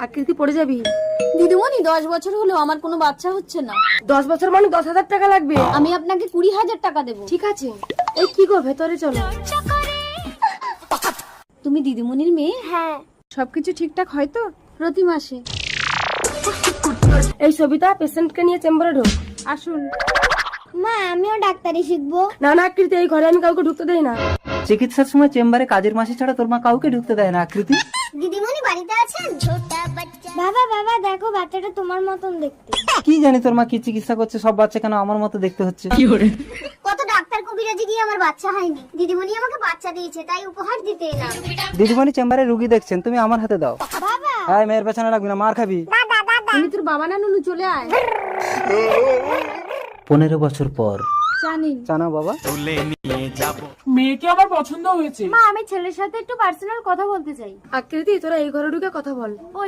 আকৃতি পড়ে যাবি। দিদিমণি 10 বছর হলো আমার কোনো বাচ্চা হচ্ছে না। 10 বছর মানে 10,000 টাকা লাগবে। আমি আপনাকে 20,000 টাকা দেবো। ঠিক আছে। এই কি গো, ভেতরে চলো। তুমি দিদিমণির মেয়ে? হ্যাঁ। সবকিছু ঠিকঠাক হয় তো? প্রতি মাসে। এই সবিতা, পেশেন্টকে নিয়ে চেম্বারে ঢোক। আসুন। মা আমিও ডাক্তারি শিখবো। না না আকৃতি, এই ঘরে আমি কাউকে ঢুকতে দেই না। চিকিৎসার সময় চেম্বারে কাজের মাসি ছাড়া তোর মা কাউকে ঢুকতে দেয় না আকৃতি। দিদিমণি বাড়িতে আছেন? বাবা বাবা দেখো বাচ্চাটা তোমার মতন দেখতে। কি জানি তোর মা কি চিকিৎসা করছে, সব বাচ্চা কেন আমার মতো দেখতে হচ্ছে। কত ডাক্তার কবিরাজি গিয়ে আমার বাচ্চা হয়নি। দিদিমণি আমাকে বাচ্চা দিয়েছে, তাই উপহার দিতে এলাম। দিদিমণি চেম্বারে রুগী দেখছেন, তুমি আমার হাতে দাও। বাবা হ্যাঁ, মেয়ের পেছনে রাখবি না, মার খাবি। আমি তোর বাবা না নুনু, চলে আয়। 15 বছর পর। জানি জানা বাবা। মেয়েকে আমার পছন্দ হয়েছে। মা আমি ছেলের সাথে একটু পার্সোনাল কথা বলতে চাই। আকৃতি, তোরা এই ঘরে ঢুকে কথা বল।